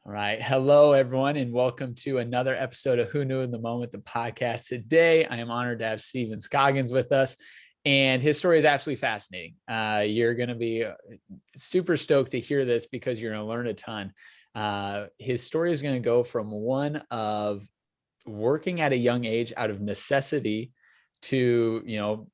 All right. Hello, everyone, and welcome to another episode of Who Knew in the Moment, the podcast. Today, I am honored to have Scoggins with us, and his story is absolutely fascinating. You're going to be super stoked to hear this because you're going to learn a ton. His story is going to go from one of working at a young age out of necessity to,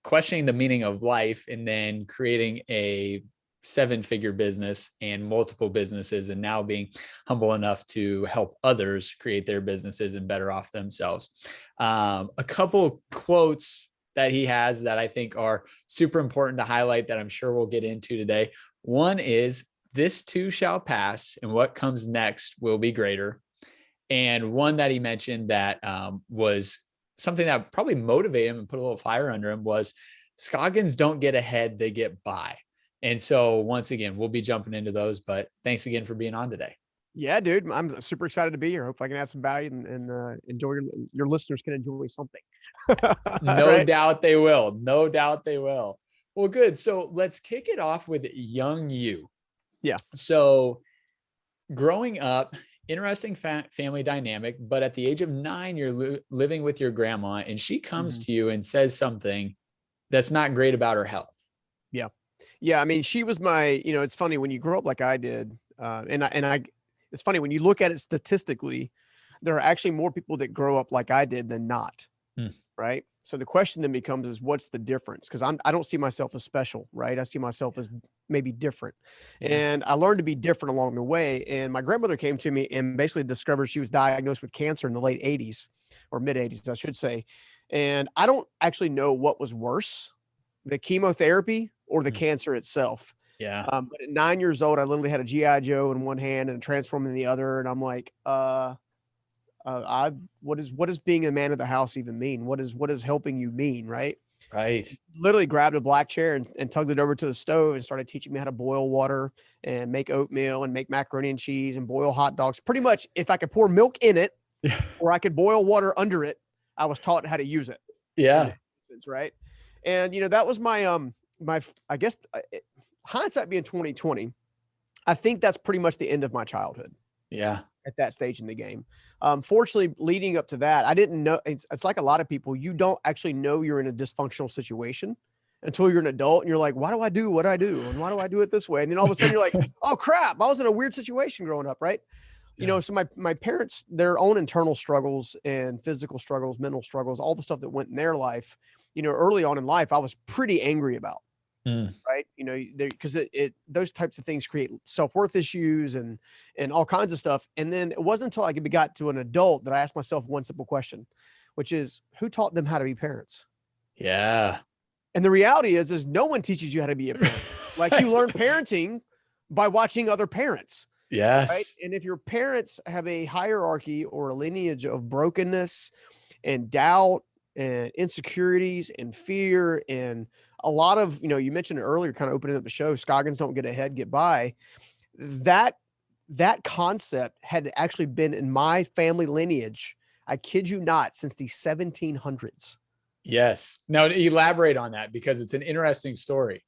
questioning the meaning of life and then creating a seven-figure business and multiple businesses, and now being humble enough to help others create their businesses and better off themselves. A couple quotes that he has that I think are super important to highlight that I'm sure we'll get into today. One is, "This too shall pass, and what comes next will be greater." And one that he mentioned that was something that probably motivated him and put a little fire under him was, "Scoggins don't get ahead, they get by." And so once again, we'll be jumping into those, but thanks again for being on today. Yeah, dude, I'm super excited to be here. Hope I can add some value and enjoy your listeners can enjoy something. No Right? doubt they will. No doubt they will. Well, good. So let's kick it off with young you. Yeah. So growing up, interesting family dynamic, but at the age of 9, you're living with your grandma, and she comes Mhm. to you and says something that's not great about her health. Yeah. Yeah. I mean, she was it's funny when you grow up like I did, it's funny when you look at it statistically, there are actually more people that grow up like I did than not. Hmm. Right. So the question then becomes is what's the difference? Because I don't see myself as special, right? I see myself as maybe different. Yeah. And I learned to be different along the way. And my grandmother came to me and basically discovered she was diagnosed with cancer in the late 80s or mid 80s, I should say. And I don't actually know what was worse, the chemotherapy or the Hmm. cancer itself. Yeah. But at 9 years old, I literally had a GI Joe in one hand and a Transform in the other. And I'm like, what does being a man of the house even mean? What is helping you mean, right? Right. Literally grabbed a black chair and tugged it over to the stove and started teaching me how to boil water and make oatmeal and make macaroni and cheese and boil hot dogs. Pretty much, if I could pour milk in it Yeah. or I could boil water under it, I was taught how to use it. In Yeah. essence, right? And that was my I guess hindsight being 2020. I think that's pretty much the end of my childhood Yeah. at that stage in the game. Fortunately, leading up to that, I didn't know. It's like a lot of people, you don't actually know you're in a dysfunctional situation until you're an adult and you're like, why do I do what I do? And why do I do it this way? And then all of a sudden you're like, oh crap, I was in a weird situation growing up, right? Yeah. So my parents, their own internal struggles and physical struggles, mental struggles, all the stuff that went in their life, early on in life, I was pretty angry about. Mm. Right. Because those types of things create self-worth issues and all kinds of stuff. And then it wasn't until I got to an adult that I asked myself one simple question, which is who taught them how to be parents? Yeah. And the reality is no one teaches you how to be a parent. Like you learn parenting by watching other parents. Right. Yes. And if your parents have a hierarchy or a lineage of brokenness and doubt and insecurities and fear and a lot of, you mentioned it earlier, kind of opening up the show, Scoggins don't get ahead, get by. That concept had actually been in my family lineage, I kid you not, since the 1700s. Yes. Now elaborate on that because it's an interesting story.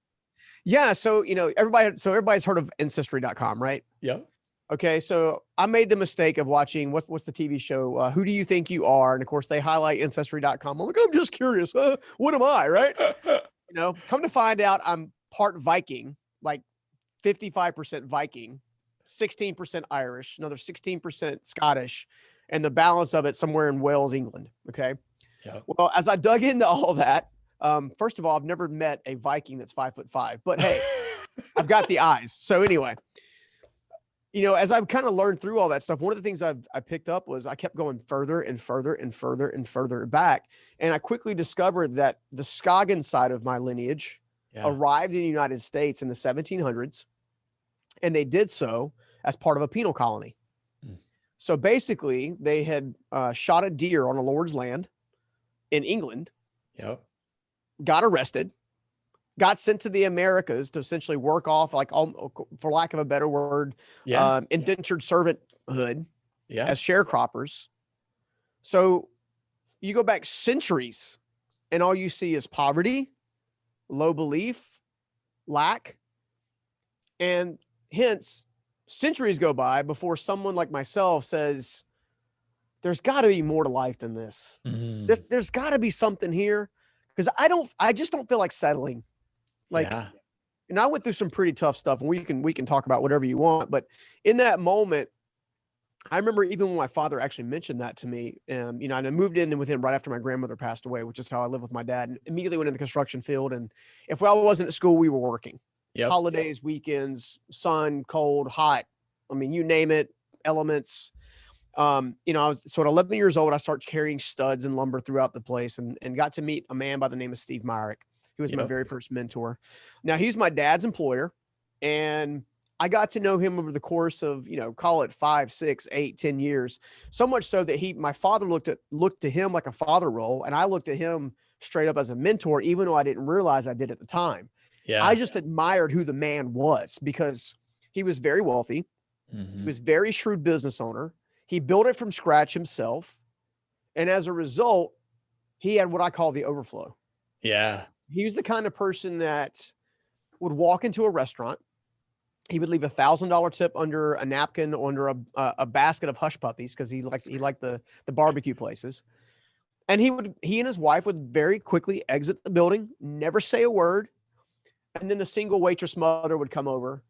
Yeah. So, everybody's heard of ancestry.com, right? Yep. Okay, so I made the mistake of watching what's the TV show? Who Do You Think You Are? And of course, they highlight ancestry.com. I'm like, I'm just curious. What am I, right? Come to find out, I'm part Viking, like 55% Viking, 16% Irish, another 16% Scottish, and the balance of it somewhere in Wales, England. Okay. Yep. Well, as I dug into all that, first of all, I've never met a Viking that's 5'5", but hey, I've got the eyes. So anyway. As I've kind of learned through all that stuff, one of the things I picked up was I kept going further and further and further and further back. And I quickly discovered that the Scoggins side of my lineage arrived in the United States in the 1700s. And they did so as part of a penal colony. Mm. So basically, they had shot a deer on a lord's land in England, got arrested, got sent to the Americas to essentially work off, like, for lack of a better word, indentured servanthood as sharecroppers. So you go back centuries and all you see is poverty, low belief, lack, and hence centuries go by before someone like myself says, there's got to be more to life than this. Mhm. There's got to be something here, because I just don't feel like settling. Like, Yeah. and I went through some pretty tough stuff, and we can talk about whatever you want. But in that moment, I remember even when my father actually mentioned that to me, and I moved in with him right after my grandmother passed away, which is how I lived with my dad, and immediately went in the construction field. And if I wasn't at school, we were working. Yep. Holidays, weekends, sun, cold, hot. I mean, you name it, elements. I was sort of 11 years old. I started carrying studs and lumber throughout the place, and got to meet a man by the name of Steve Myrick. He was my Yep. very first mentor. Now, he's my dad's employer, and I got to know him over the course of, call it 5, 6, 8, 10 years. So much so that my father looked to him like a father role, and I looked at him straight up as a mentor, even though I didn't realize I did at the time. Yeah. I just admired who the man was, because he was very wealthy. He was very shrewd business owner. He built it from scratch himself. And as a result, he had what I call the overflow. Yeah. He was the kind of person that would walk into a restaurant. He would leave $1,000 tip under a napkin, under a basket of hush puppies, because he liked the barbecue places. And he and his wife would very quickly exit the building, never say a word. And then the single waitress mother would come over,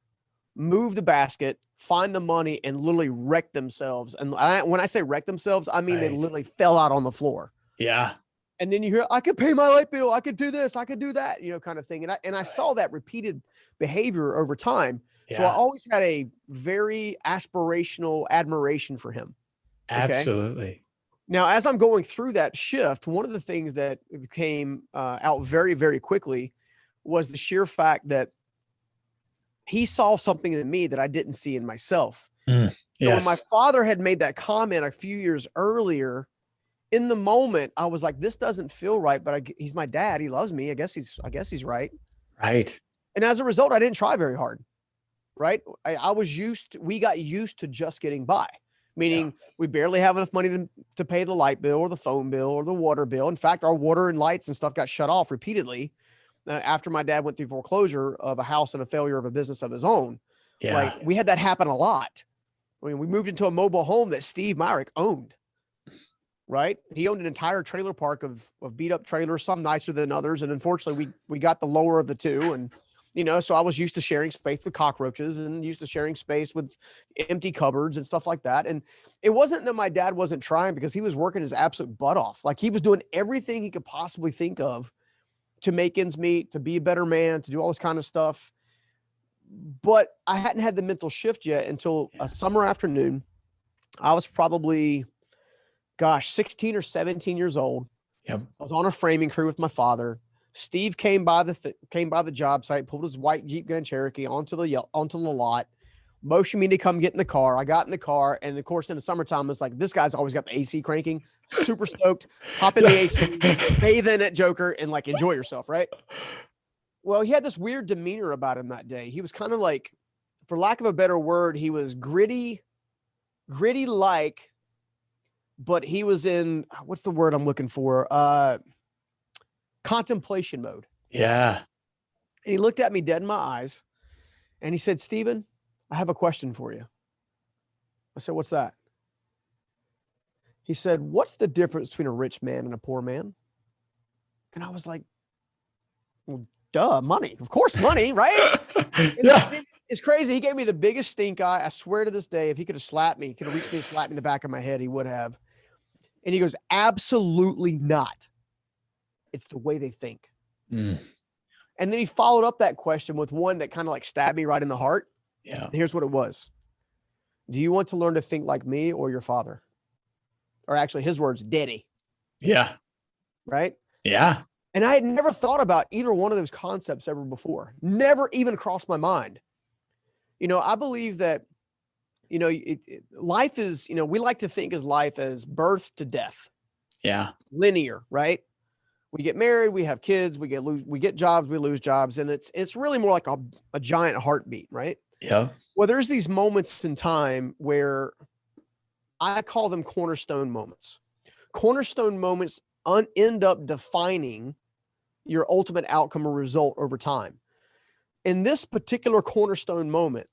move the basket, find the money, and literally wreck themselves. And when I say wreck themselves, I mean, they literally fell out on the floor. Yeah. And then you hear, I could pay my light bill, I could do this, I could do that, kind of thing. And I saw that repeated behavior over time. So I always had a very aspirational admiration for him. Okay? Absolutely. Now, as I'm going through that shift, one of the things that came out very, very quickly was the sheer fact that he saw something in me that I didn't see in myself. Yes. So when my father had made that comment a few years earlier, in the moment, I was like, this doesn't feel right, but he's my dad. He loves me. I guess he's right. Right. And as a result, I didn't try very hard. Right. We got used to just getting by, meaning we barely have enough money to pay the light bill or the phone bill or the water bill. In fact, our water and lights and stuff got shut off repeatedly after my dad went through foreclosure of a house and a failure of a business of his own. Yeah. Like, we had that happen a lot. I mean, we moved into a mobile home that Steve Myrick owned. Right. He owned an entire trailer park of beat up trailers, some nicer than others. And unfortunately, we got the lower of the two. And, so I was used to sharing space with cockroaches, and used to sharing space with empty cupboards and stuff like that. And it wasn't that my dad wasn't trying, because he was working his absolute butt off. Like, he was doing everything he could possibly think of to make ends meet, to be a better man, to do all this kind of stuff. But I hadn't had the mental shift yet until a summer afternoon. I was probably, 16 or 17 years old. Yep. I was on a framing crew with my father. Steve came by the job site, pulled his white Jeep Grand Cherokee onto the lot, motioned me to come get in the car. I got in the car, and of course, in the summertime, it's like, this guy's always got the AC cranking, super stoked, hop in the AC, bathe in it, Joker, and like, enjoy yourself, right? Well, he had this weird demeanor about him that day. He was kind of like, for lack of a better word, he was gritty like, but he was in, what's the word I'm looking for? Contemplation mode. Yeah. And he looked at me dead in my eyes, and he said, Stephen, I have a question for you. I said, what's that? He said, what's the difference between a rich man and a poor man? And I was like, well, duh, money. Of course, money, right? Yeah. It's crazy. He gave me the biggest stink eye. I swear to this day, if he could have slapped me, he could have reached me and slapped me in the back of my head, he would have. And he goes, absolutely not. It's the way they think. And then he followed up that question with one that kind of like stabbed me right in the heart. Yeah. And here's what it was. Do you want to learn to think like me or your father? Or actually, his words, daddy. Yeah. Right? Yeah. And I had never thought about either one of those concepts ever before. Never even crossed my mind. I believe that, life is, we like to think of life as birth to death. Yeah. Linear, right? We get married, we have kids, we get jobs, we lose jobs. And it's really more like a giant heartbeat, right? Yeah. Well, there's these moments in time where I call them cornerstone moments. Cornerstone moments end up defining your ultimate outcome or result over time. In this particular cornerstone moment,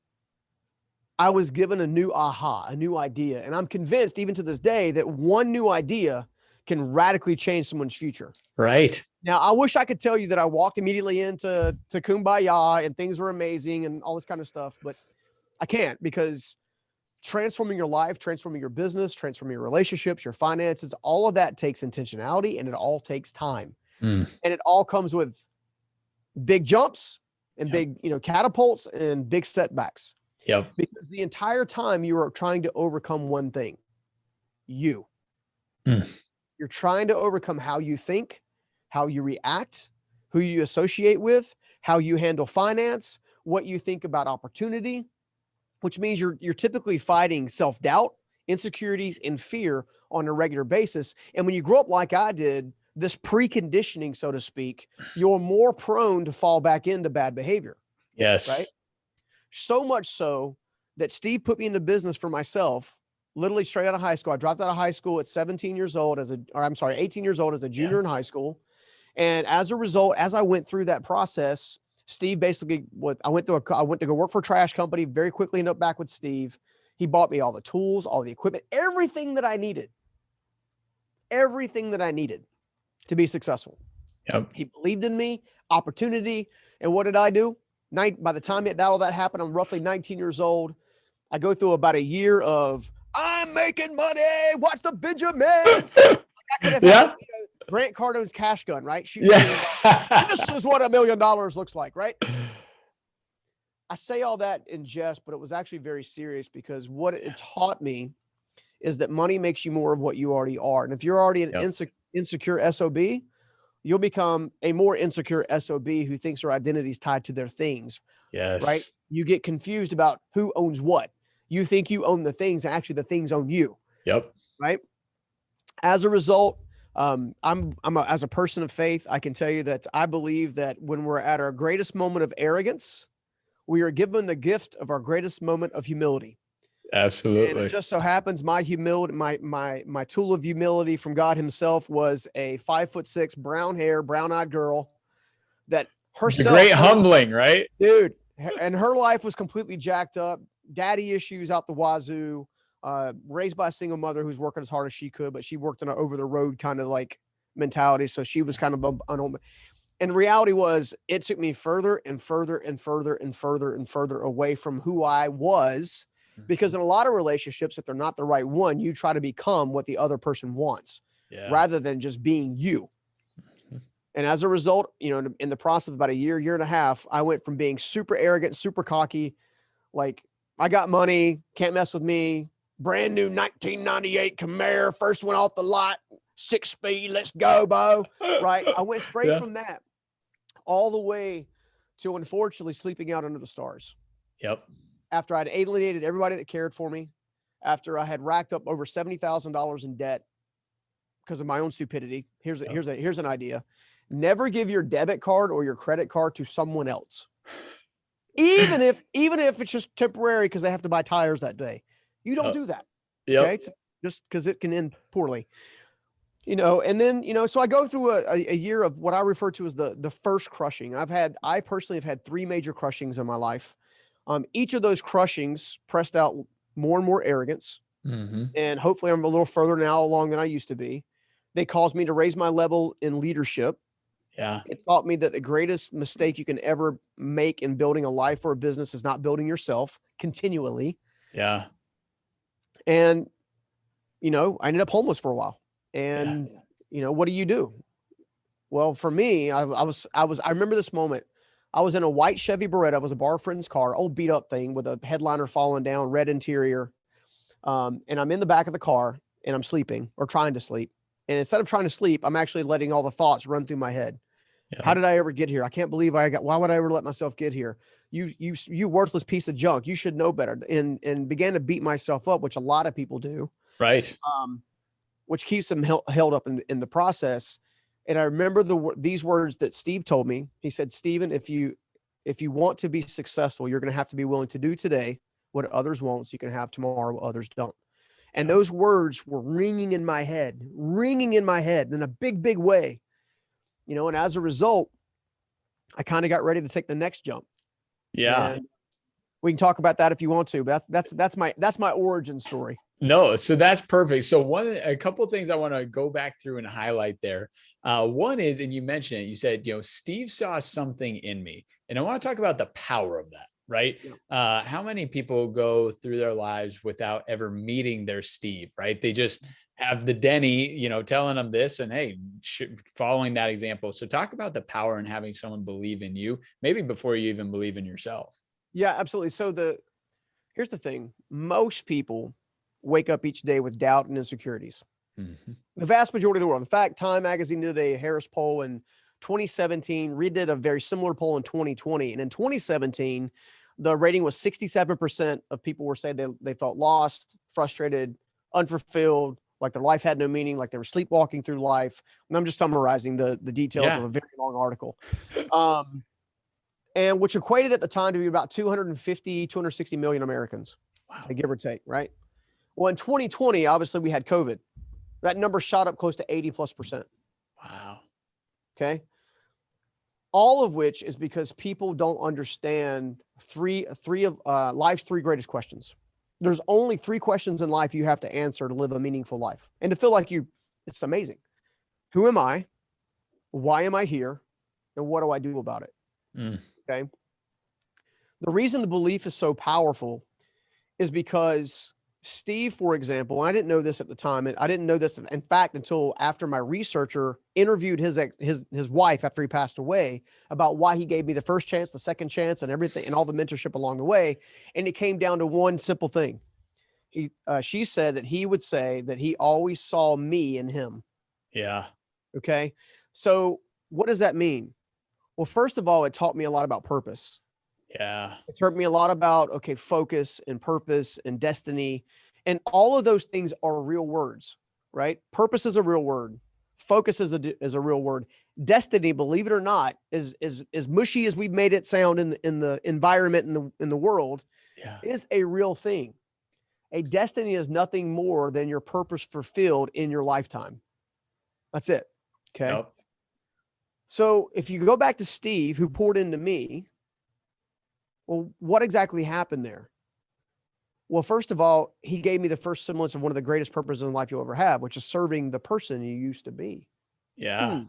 I was given a new a new idea. And I'm convinced even to this day that one new idea can radically change someone's future. Right. Now, I wish I could tell you that I walked immediately into Kumbaya and things were amazing and all this kind of stuff, but I can't, because transforming your life, transforming your business, transforming your relationships, your finances, all of that takes intentionality, and it all takes time. Mm. And it all comes with big jumps and Yep. big, catapults and big setbacks. Yep. Because the entire time you are trying to overcome one thing, you. Mm. You're trying to overcome how you think, how you react, who you associate with, how you handle finance, what you think about opportunity, which means you're typically fighting self-doubt, insecurities, and fear on a regular basis. And when you grow up like I did, this preconditioning, so to speak, you're more prone to fall back into bad behavior. Yes. Right? So much so that Steve put me into business for myself, literally straight out of high school. I dropped out of high school at 18 years old as a junior in high school. And as a result, as I went through that process, Steve basically, I went to go work for a trash company, very quickly ended up back with Steve. He bought me all the tools, all the equipment, everything that I needed to be successful. Yep. He believed in me, opportunity. And what did I do? By the time all that happened, I'm roughly 19 years old. I go through about a year of, I'm making money. Watch the Benjamins. I could have had Grant Cardone's cash gun, right? This is what $1 million looks like, right? I say all that in jest, but it was actually very serious, because what it taught me is that money makes you more of what you already are. And if you're already an insecure SOB, you'll become a more insecure SOB who thinks their identity is tied to their things. Yes. Right? You get confused about who owns what. You think you own the things, and actually the things own you. Yep. Right? As a result, as a person of faith, I can tell you that I believe that when we're at our greatest moment of arrogance, we are given the gift of our greatest moment of humility. Absolutely. And it just so happens my humility, my tool of humility from God himself was a 5'6", brown hair, brown-eyed girl that herself. Great humbling, right? Dude. And her life was completely jacked up, daddy issues out the wazoo, raised by a single mother who's working as hard as she could, but she worked in an over the road kind of like mentality. So she was kind of and reality was, it took me further and further and further and further and further away from who I was. Because in a lot of relationships, if they're not the right one, you try to become what the other person wants rather than just being you. And as a result, in the process of about a year and a half, I went from being super arrogant, super cocky, like I got money, can't mess with me, brand new 1998 Camaro, first one off the lot, 6-speed, let's go, Bo. Right? I went straight from that all the way to, unfortunately, sleeping out under the stars. Yep. After I'd alienated everybody that cared for me, after I had racked up over $70,000 in debt because of my own stupidity. Here's an idea. Never give your debit card or your credit card to someone else. Even if it's just temporary because they have to buy tires that day. You don't do that. Yep. Okay. Just because it can end poorly. And then, so I go through a year of what I refer to as the first crushing. I personally have had 3 major crushings in my life. Each of those crushings pressed out more and more arrogance. Mm-hmm. And hopefully I'm a little further now along than I used to be. They caused me to raise my level in leadership. Yeah. It taught me that the greatest mistake you can ever make in building a life or a business is not building yourself continually. Yeah. And, I ended up homeless for a while. And, what do you do? Well, for me, I remember this moment. I was in a white Chevy Beretta. It was a bar friend's car, old beat up thing with a headliner falling down, red interior. And I'm in the back of the car and I'm sleeping or trying to sleep. And instead of trying to sleep, I'm actually letting all the thoughts run through my head. Yeah. How did I ever get here? I can't believe why would I ever let myself get here? You worthless piece of junk. You should know better. And began to beat myself up, which a lot of people do. Right. Which keeps them held up in the process. And I remember these words that Steve told me. He said, Steven, if you want to be successful, you're going to have to be willing to do today what others won't, so you can have tomorrow what others don't. And those words were ringing in my head in a big, big way. And as a result, I kind of got ready to take the next jump. Yeah. And We can talk about that if you want to, but that's my origin story. No, so that's perfect. So a couple of things I want to go back through and highlight there. One is, and you mentioned it, you said, Steve saw something in me, and I want to talk about the power of that, right? Yeah. How many people go through their lives without ever meeting their Steve, right? They just have the Denny, telling them this and, hey, following that example. So talk about the power in having someone believe in you, maybe before you even believe in yourself. Yeah, absolutely. So here's the thing. Most people wake up each day with doubt and insecurities. Mm-hmm. The vast majority of the world. In fact, Time Magazine did a Harris poll in 2017, redid a very similar poll in 2020. And in 2017, the rating was 67% of people were saying they felt lost, frustrated, unfulfilled, like their life had no meaning, like they were sleepwalking through life. And I'm just summarizing the details of a very long article. And which equated at the time to be about 250, 260 million Americans, Wow. give or take, right? Well, in 2020, obviously we had COVID. That number shot up close to 80+%. Wow. Okay. All of which is because people don't understand three of life's three greatest questions. There's only three questions in life you have to answer to live a meaningful life and to feel like it's amazing. Who am I? Why am I here? And what do I do about it? Okay. The reason the belief is so powerful is because Steve, for example, I didn't know this at the time. I didn't know this, in fact, until after my researcher interviewed his wife after he passed away about why he gave me the first chance, the second chance, and everything, and all the mentorship along the way. And it came down to one simple thing. She said that he would say that he always saw me in him. Yeah. Okay. So what does that mean? Well, first of all, it taught me a lot about purpose. Yeah. It taught me a lot about, focus and purpose and destiny. And all of those things are real words, right? Purpose is a real word. Focus is a real word. Destiny, believe it or not, is as mushy as we've made it sound in the environment in the world, is a real thing. A destiny is nothing more than your purpose fulfilled in your lifetime. That's it. Okay. Yep. So if you go back to Steve, who poured into me, well, what exactly happened there? Well, first of all, he gave me the first semblance of one of the greatest purposes in life you'll ever have, which is serving the person you used to be. Yeah.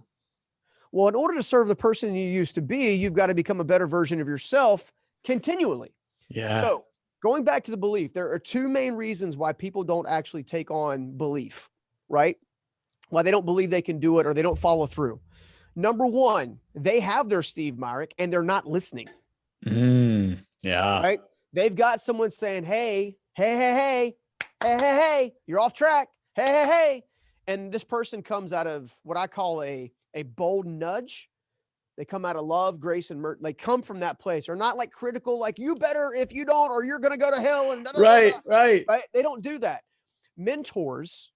Well, in order to serve the person you used to be, you've got to become a better version of yourself continually. Yeah. So going back to the belief, there are two main reasons why people don't actually take on belief, right? Why they don't believe they can do it or they don't follow through. Number one, they have their Steve Myrick and they're not listening. Yeah. Right? They've got someone saying, hey, you're off track. Hey. And this person comes out of what I call a bold nudge. They come out of love, grace, and mercy. They come from that place. They're not like critical, like you better if you don't, or you're going to go to hell. And Right. They don't do that. Mentors,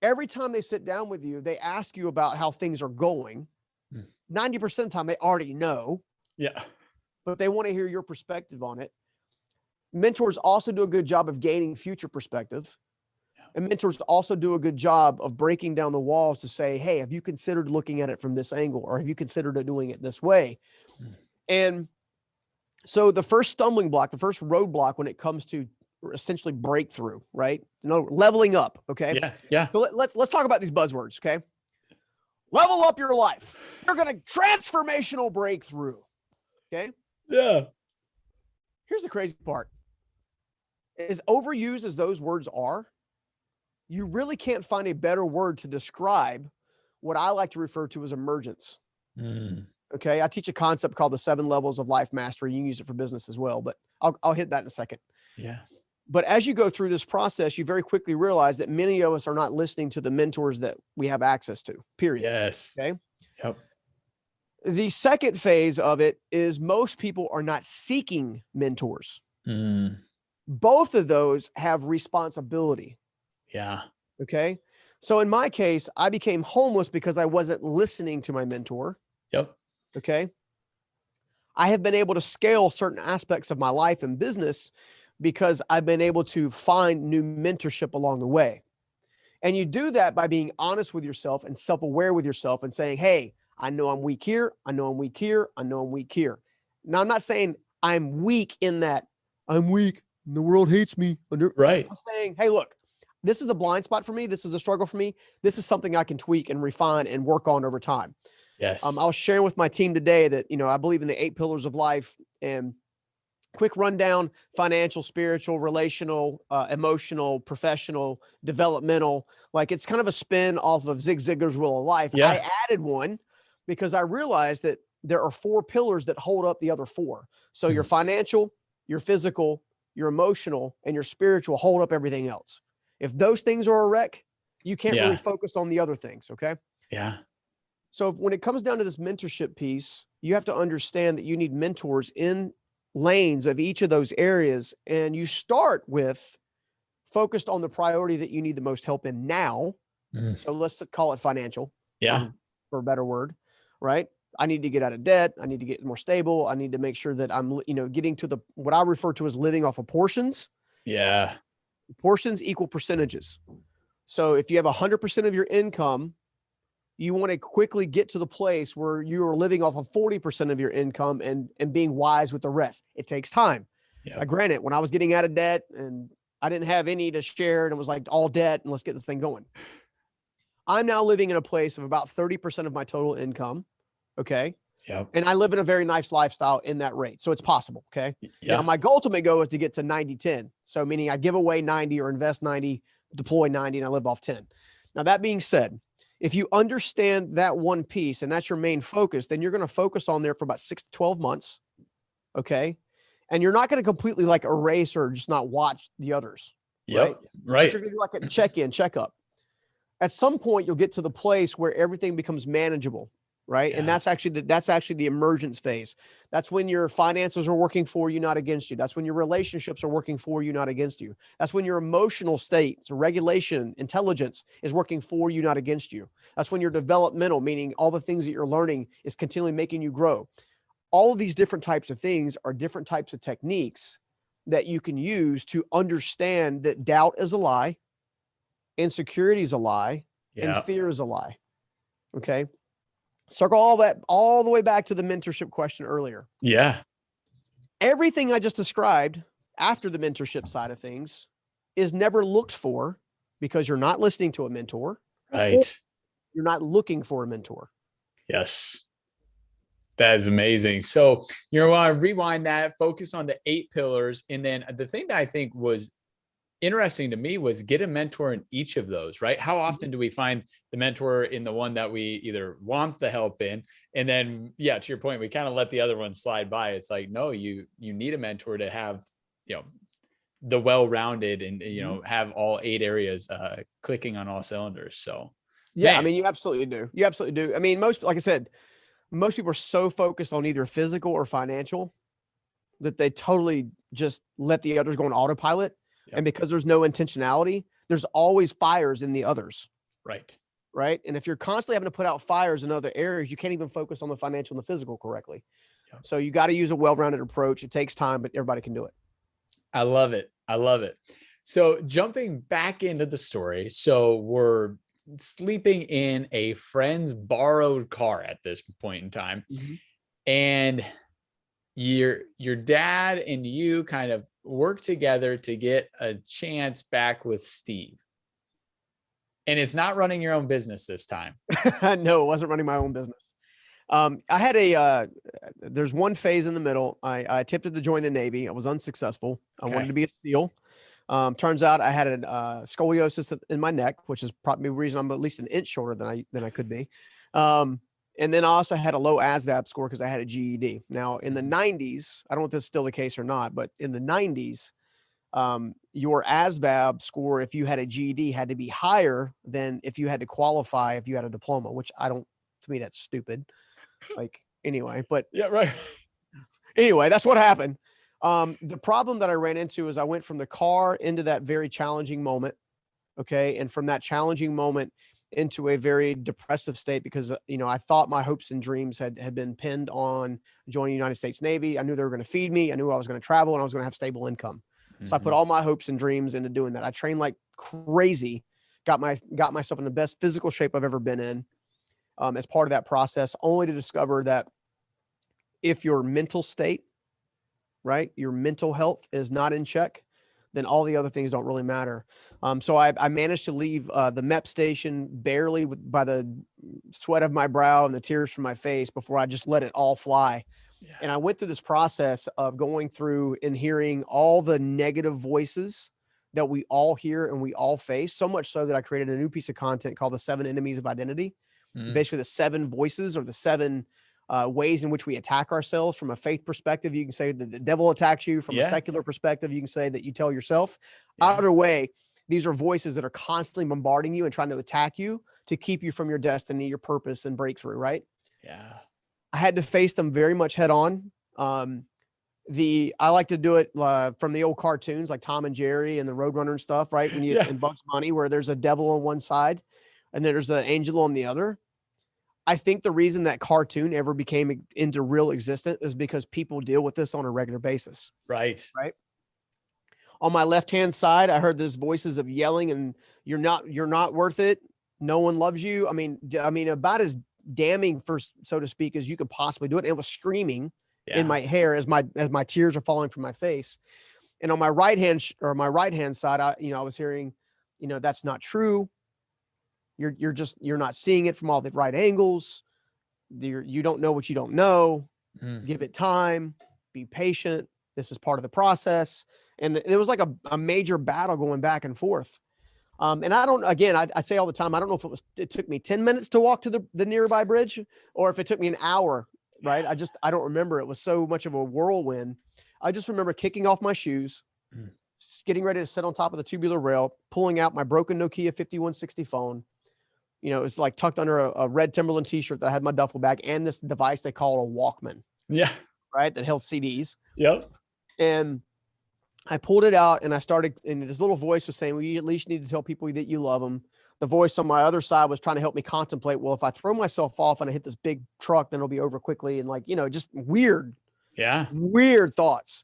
every time they sit down with you, they ask you about how things are going. 90% of the time, they already know. Yeah. But they want to hear your perspective on it. Mentors also do a good job of gaining future perspective. And mentors also do a good job of breaking down the walls to say, hey, have you considered looking at it from this angle? Or have you considered doing it this way? And so the first stumbling block, the first roadblock when it comes to essentially breakthrough, right? Leveling up. Okay. Yeah. So let's talk about these buzzwords. Okay. Level up your life. You're going to transformational breakthrough. Okay. Yeah. Here's the crazy part. As overused as those words are, you really can't find a better word to describe what I like to refer to as emergence. Okay. I teach a concept called the 7 levels of life mastery. You can use it for business as well, but I'll hit that in a second. Yeah. But as you go through this process, you very quickly realize that many of us are not listening to the mentors that we have access to, period. Yes. Okay. Yep. The second phase of it is most people are not seeking mentors. Both of those have responsibility. Yeah. Okay. So in my case, I became homeless because I wasn't listening to my mentor. Yep. Okay. I have been able to scale certain aspects of my life and business because I've been able to find new mentorship along the way. And you do that by being honest with yourself and self-aware with yourself and saying, hey, I know I'm weak here. I know I'm weak here. I know I'm weak here. Now, I'm not saying I'm weak in that I'm weak and the world hates me. Right. I'm saying, hey, look, this is a blind spot for me. This is a struggle for me. This is something I can tweak and refine and work on over time. Yes. I was sharing with my team today that, I believe in the 8 pillars of life, and quick rundown: financial, spiritual, relational, emotional, professional, developmental. Like, it's kind of a spin off of Zig Ziglar's Wheel of Life. Yeah. I added one because I realized that there are 4 pillars that hold up the other 4. So your financial, your physical, your emotional, and your spiritual hold up everything else. If those things are a wreck, you can't really focus on the other things. Okay. Yeah. So when it comes down to this mentorship piece, you have to understand that you need mentors in lanes of each of those areas. And you start with focused on the priority that you need the most help in now. So let's call it financial, Yeah. for a better word, right? I need to get out of debt. I need to get more stable. I need to make sure that I'm, getting to what I refer to as living off of portions. Yeah. Portions equal percentages. So if you have 100% of your income, you want to quickly get to the place where you are living off of 40% of your income and being wise with the rest. It takes time. Yep. Granted, when I was getting out of debt and I didn't have any to share and it was like all debt and let's get this thing going, I'm now living in a place of about 30% of my total income. Okay. Yep. And I live in a very nice lifestyle in that rate. So it's possible. Okay. Yeah. Now, my ultimate goal is to get to 90-10. So meaning I give away 90 or invest 90, deploy 90, and I live off 10. Now, that being said, if you understand that one piece and that's your main focus, then you're going to focus on there for about 6 to 12 months. Okay. And you're not going to completely like erase or just not watch the others. Yep. Right. But you're going to do like a check-in, check-up. At some point, you'll get to the place where everything becomes manageable. Right. Yeah. And that's actually the emergence phase. That's when your finances are working for you, not against you. That's when your relationships are working for you, not against you. That's when your emotional state, so regulation, intelligence is working for you, not against you. That's when your developmental, meaning all the things that you're learning, is continually making you grow. All of these different types of things are different types of techniques that you can use to understand that doubt is a lie, insecurity is a lie, and fear is a lie. Okay. Circle all that all the way back to the mentorship question earlier. Yeah. Everything I just described after the mentorship side of things is never looked for because you're not listening to a mentor. Right. You're not looking for a mentor. Yes. That is amazing. So you want to rewind that, focus on the 8 pillars. And then the thing that I think was interesting to me was get a mentor in each of those, right? How often do we find the mentor in the one that we either want the help in? And then, to your point, we kind of let the other one slide by. It's like, no, you need a mentor to have, the well-rounded and, have all 8 areas clicking on all cylinders. So, yeah, man. I mean, you absolutely do. You absolutely do. I mean, like I said, most people are so focused on either physical or financial that they totally just let the others go on autopilot. Yep. And because there's no intentionality, there's always fires in the others. Right. Right. And if you're constantly having to put out fires in other areas, you can't even focus on the financial and the physical correctly. Yep. So you got to use a well-rounded approach. It takes time, but everybody can do it. I love it. I love it. So jumping back into the story. So we're sleeping in a friend's borrowed car at this point in time. Mm-hmm. And your dad and you kind of work together to get a chance back with Steve. And it's not running your own business this time. No, it wasn't running my own business. I had there's one phase in the middle. I attempted to join the Navy. I was unsuccessful. I wanted to be a SEAL. Turns out I had a scoliosis in my neck, which is probably the reason I'm at least an inch shorter than I could be. And then I also had a low ASVAB score because I had a GED. Now, in the 90s, I don't know if this is still the case or not, but in the 90s, your ASVAB score, if you had a GED, had to be higher than if you had to qualify if you had a diploma, which to me, that's stupid. Like, anyway, but yeah, right. Anyway, that's what happened. The problem that I ran into is I went from the car into that very challenging moment. Okay. And from that challenging moment into a very depressive state because, I thought my hopes and dreams had been pinned on joining the United States Navy. I knew they were going to feed me. I knew I was going to travel and I was going to have stable income. Mm-hmm. So I put all my hopes and dreams into doing that. I trained like crazy, got myself in the best physical shape I've ever been in as part of that process, only to discover that if your mental state right? Your mental health is not in check, then all the other things don't really matter. So I managed to leave the MEP station barely by the sweat of my brow and the tears from my face before I just let it all fly. Yeah. And I went through this process of going through and hearing all the negative voices that we all hear and we all face, so much so that I created a new piece of content called the 7 Enemies of Identity. Basically the 7 voices, or the 7 ways in which we attack ourselves. From a faith perspective, you can say that the devil attacks you. From a secular perspective, you can say that you tell yourself. Either way, these are voices that are constantly bombarding you and trying to attack you to keep you from your destiny, your purpose, and breakthrough, right? Yeah. I had to face them very much head on. I like to do it from the old cartoons like Tom and Jerry and the Roadrunner and stuff, right? When you in Bugs Bunny, where there's a devil on one side and then there's an angel on the other. I think the reason that cartoon ever became into real existence is because people deal with this on a regular basis. Right. Right. On my left-hand side, I heard these voices of yelling and you're not worth it. No one loves you. I mean, about as damning, so to speak, as you could possibly do it. And it was screaming in my hair as my tears are falling from my face. And on my right hand side, I was hearing, that's not true. You're not seeing it from all the right angles. You don't know what you don't know. Give it time, be patient. This is part of the process. And it was like a major battle going back and forth. And I say all the time, I don't know if it took me 10 minutes to walk to the nearby bridge or if it took me an hour, right? I don't remember. It was so much of a whirlwind. I just remember kicking off my shoes, getting ready to sit on top of the tubular rail, pulling out my broken Nokia 5160 phone. It was like tucked under a red Timberland t-shirt that I had in my duffel bag and this device they call a Walkman. Yeah. Right. That held CDs. Yep. And I pulled it out and I started, and this little voice was saying, well, you at least need to tell people that you love them. The voice on my other side was trying to help me contemplate, well, if I throw myself off and I hit this big truck, then it'll be over quickly. And just weird thoughts.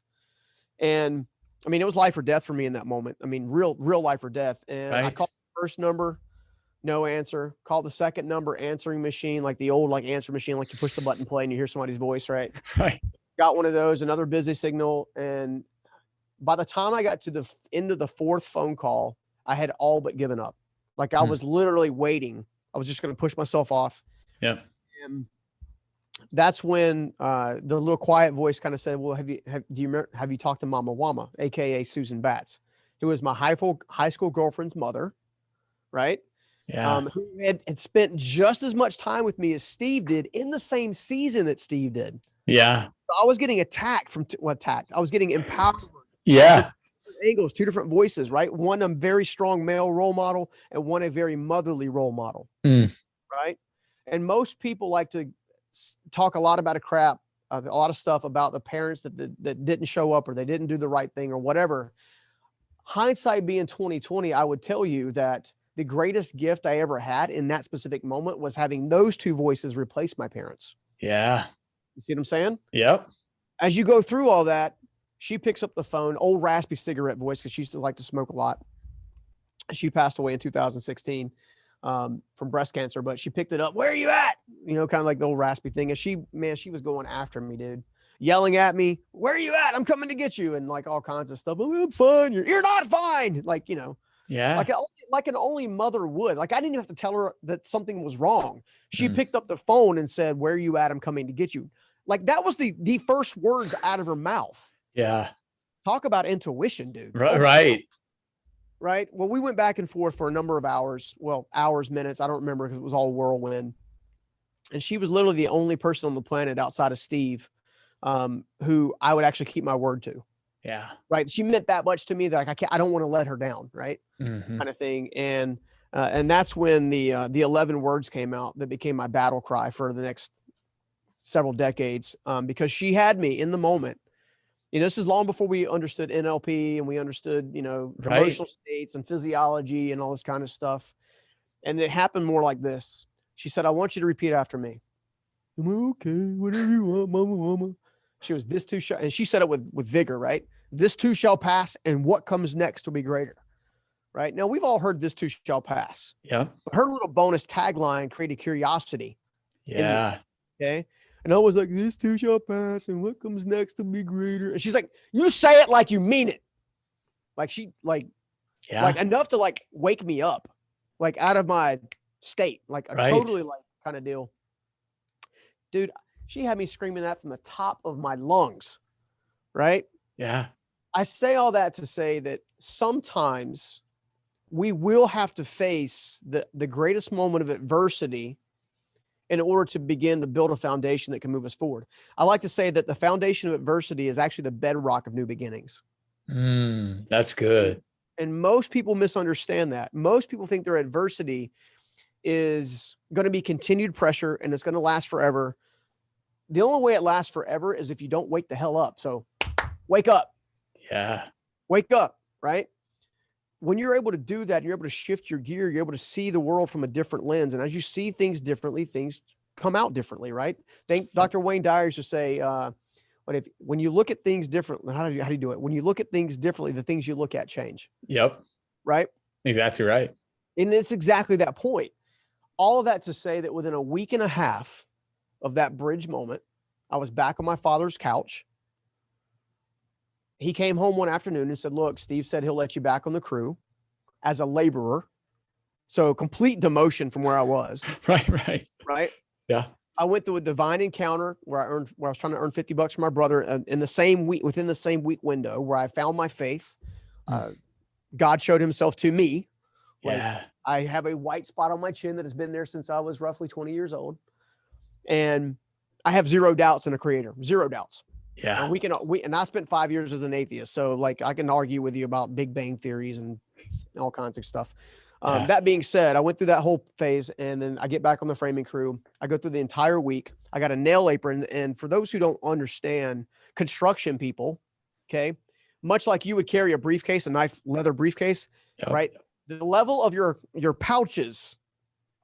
And it was life or death for me in that moment. Real life or death. And I called the first number, no answer. Called the second number, answering machine, like the old answer machine, like you push the button play and you hear somebody's voice, right? Right. Got one of those, another busy signal. And by the time I got to the end of the 4th phone call, I had all but given up. Like I was literally waiting. I was just going to push myself off. Yeah. And that's when the little quiet voice kind of said, well, have you talked to Mama Wama, AKA Susan Batts, who was my high school girlfriend's mother, right? Yeah. Who had spent just as much time with me as Steve did in the same season that Steve did. Yeah. I was getting attacked. I was getting empowered. Yeah. Angles, 2 different voices, right? One, a very strong male role model, and one, a very motherly role model. Right. And most people like to talk a lot about a lot of stuff about the parents that didn't show up or they didn't do the right thing or whatever. Hindsight being 2020, I would tell you that the greatest gift I ever had in that specific moment was having those 2 voices replace my parents. Yeah. You see what I'm saying? Yep. As you go through all that, she picks up the phone, old raspy cigarette voice, because she used to like to smoke a lot. She passed away in 2016 from breast cancer, but she picked it up. Where are you at? Kind of like the old raspy thing. And she was going after me, dude, yelling at me. Where are you at? I'm coming to get you. And like all kinds of stuff. Oh, I'm fine. You're not fine. Yeah. Like an only mother would. Like I didn't have to tell her that something was wrong. She picked up the phone and said, where are you at? I'm coming to get you. Like that was the first words out of her mouth. Yeah. Talk about intuition, dude. Right. Right. Well, we went back and forth for a number of hours. Well, hours, minutes. I don't remember because it was all whirlwind. And she was literally the only person on the planet outside of Steve who I would actually keep my word to. Yeah. Right. She meant that much to me that I don't want to let her down. Right. Kind of thing. And that's when the 11 words came out that became my battle cry for the next several decades, because she had me in the moment. This is long before we understood NLP and we understood, emotional states and physiology and all this kind of stuff. And it happened more like this. She said, I want you to repeat after me. Okay, whatever you want, mama. She was, this too shall, and she said it with vigor, right? This too shall pass, and what comes next will be greater. Right? Now, we've all heard this too shall pass. Yeah. But her little bonus tagline created curiosity. Yeah. Okay. And I was like, this too shall pass, and what comes next will be greater. And she's like, you say it like you mean it. Like like enough to like wake me up, like out of my state, like a totally like kind of deal. Dude, she had me screaming that from the top of my lungs, right? Yeah. I say all that to say that sometimes we will have to face the greatest moment of adversity in order to begin to build a foundation that can move us forward. I like to say that the foundation of adversity is actually the bedrock of new beginnings. That's good. And most people misunderstand that. Most people think their adversity is going to be continued pressure and it's going to last forever. The only way it lasts forever is if you don't wake the hell up. So wake up. Yeah. Wake up, right? When you're able to do that, you're able to shift your gear, you're able to see the world from a different lens. And as you see things differently, things come out differently, right? Think Dr. Wayne Dyer used to say, when you look at things differently, how do you do it? When you look at things differently, the things you look at change. Yep. Right? Exactly right. And it's exactly that point. All of that to say that within a week and a half of that bridge moment, I was back on my father's couch. He came home one afternoon and said, look, Steve said he'll let you back on the crew as a laborer. So complete demotion from where I was. Right. Yeah. I went through a divine encounter where I was trying to earn $50 for my brother in the same week, within the same week window, where I found my faith. God showed himself to me. Yeah. I have a white spot on my chin that has been there since I was roughly 20 years old. And I have zero doubts in a creator, zero doubts. Yeah. And I spent 5 years as an atheist. So like I can argue with you about Big Bang theories and all kinds of stuff. That being said, I went through that whole phase and then I get back on the framing crew. I go through the entire week. I got a nail apron. And for those who don't understand, construction people, okay, much like you would carry a briefcase, a nice leather briefcase, right? The level of your pouches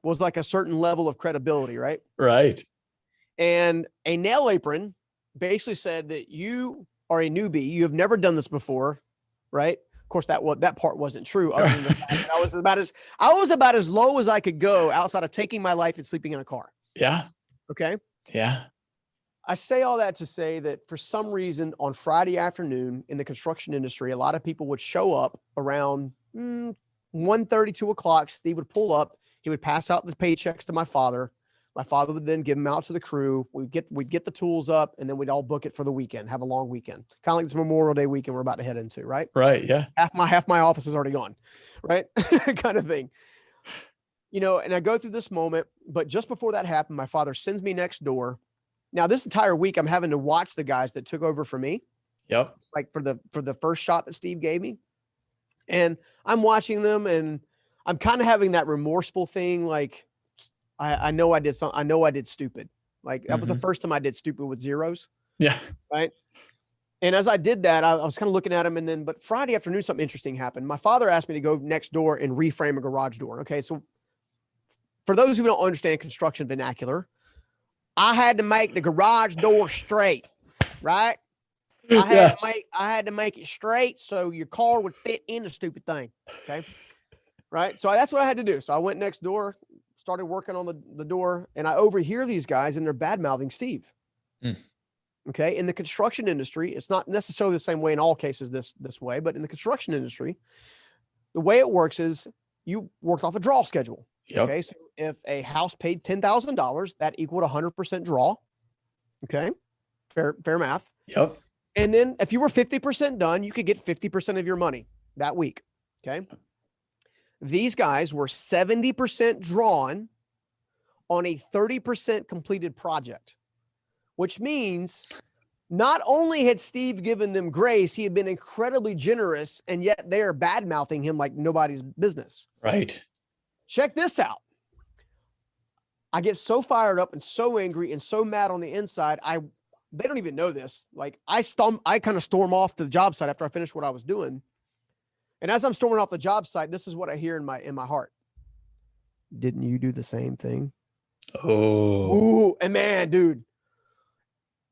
was like a certain level of credibility, right? Right. And a nail apron basically said that you are a newbie. You have never done this before, right? Of course, that part wasn't true. Other than the fact that I was about as low as I could go outside of taking my life and sleeping in a car. Yeah. Okay. Yeah. I say all that to say that for some reason on Friday afternoon in the construction industry, a lot of people would show up around 1:30, 2 o'clock. Steve would pull up. He would pass out the paychecks to my father. My father would then give them out to the crew. We'd get the tools up and then we'd all book it for the weekend, have a long weekend. Kind of like this Memorial Day weekend we're about to head into, right? Right. Yeah. Half my office is already gone, right? Kind of thing. And I go through this moment, but just before that happened, my father sends me next door. Now this entire week I'm having to watch the guys that took over for me. Yep. Like for the first shot that Steve gave me. And I'm watching them and I'm kind of having that remorseful thing. Like, I know I did something. I know I did stupid. Like that was the first time I did stupid with zeros. Yeah. Right. And as I did that, I was kind of looking at him but Friday afternoon, something interesting happened. My father asked me to go next door and reframe a garage door. Okay. So for those who don't understand construction vernacular, I had to make the garage door straight. Right. I had to make it straight so your car would fit in the stupid thing. Okay. Right. So that's what I had to do. So I went next door, started working on the door, and I overhear these guys and they're bad mouthing Steve. Okay. In the construction industry, it's not necessarily the same way in all cases this way, but in the construction industry, the way it works is you work off a draw schedule. Yep. Okay. So if a house paid $10,000, that equaled 100% draw. Okay. Fair math. Yep. And then if you were 50% done, you could get 50% of your money that week. Okay. These guys were 70% drawn on a 30% completed project, which means not only had Steve given them grace, he had been incredibly generous, and yet they are bad mouthing him like nobody's business. Right. Check this out. I get so fired up and so angry and so mad on the inside. They don't even know this. Like I kind of storm off to the job site after I finish what I was doing. And as I'm storming off the job site, this is what I hear in my heart. Didn't you do the same thing? Oh. And man, dude,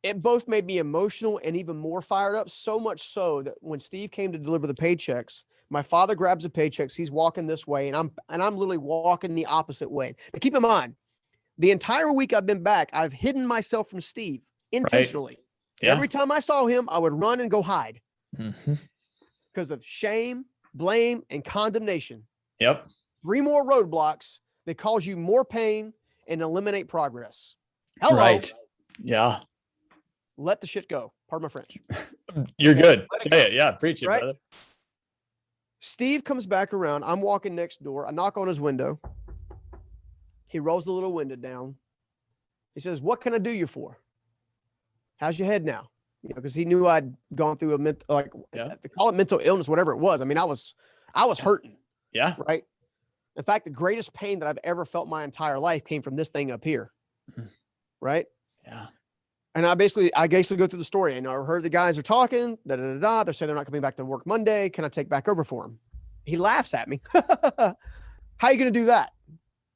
it both made me emotional and even more fired up. So much so that when Steve came to deliver the paychecks, my father grabs the paychecks. He's walking this way and I'm literally walking the opposite way. Now keep in mind, The entire week I've been back, I've hidden myself from Steve intentionally. Right. Yeah. Every time I saw him, I would run and go hide Mm-hmm. because of shame, blame, and condemnation. Yep. 3 more roadblocks that cause you more pain and eliminate progress. Hello. Right. Yeah. Let the shit go. Pardon my French. You're good. Say it. Yeah. Preach it, Right? brother. Steve comes back around. I'm walking next door. I knock on his window. He rolls the little window down. He says, "What can I do you for? How's your head now?" You know, because he knew I'd gone through they call it mental illness, whatever it was. I mean, I was hurting. Yeah. Right. In fact, the greatest pain that I've ever felt my entire life came from this thing up here. Mhm. Right. Yeah. And I basically go through the story. And I heard the guys are talking. They're saying they're not coming back to work Monday. Can I take back over for him? He laughs at me. How are you going to do that?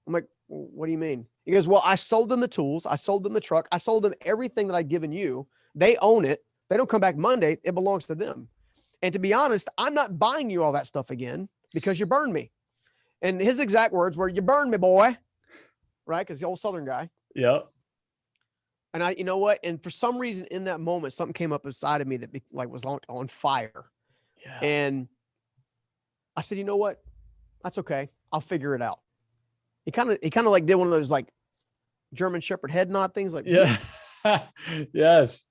I'm like, what do you mean? He goes, well, I sold them the tools. I sold them the truck. I sold them everything that I'd given you. They own it. They don't come back Monday. It belongs to them. And to be honest, I'm not buying you all that stuff again because you burned me. And his exact words were, "You burned me, boy." Right? Because the old Southern guy. Yep. And you know what? And for some reason in that moment, something came up inside of me that was on fire. Yeah. And I said, you know what? That's okay. I'll figure it out. He kind of like did one of those like German Shepherd head nod things, like, yeah. Yes.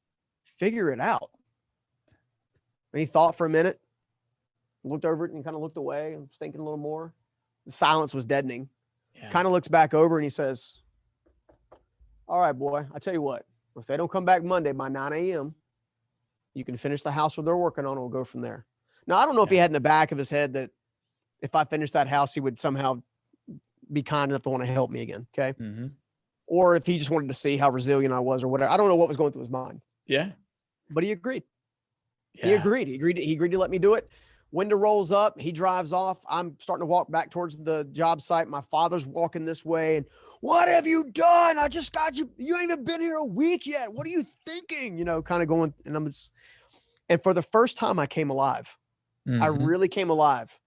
Figure it out. And he thought for a minute, looked over it and kind of looked away and was thinking a little more. The silence was deadening. Yeah. Kind of looks back over and he says, "All right, boy, I tell you what, if they don't come back Monday by 9 a.m., you can finish the house what they're working on and we'll go from there." Now, I don't know if he had in the back of his head that if I finished that house, he would somehow be kind enough to want to help me again. Okay. Mm-hmm. Or if he just wanted to see how resilient I was or whatever. I don't know what was going through his mind. Yeah. But he agreed. Yeah. He agreed. He agreed to let me do it. Window rolls up. He drives off. I'm starting to walk back towards the job site. My father's walking this way. And what have you done? I just got you. You ain't even been here a week yet. What are you thinking? You know, kind of going. And for the first time, I came alive. Mm-hmm. I really came alive.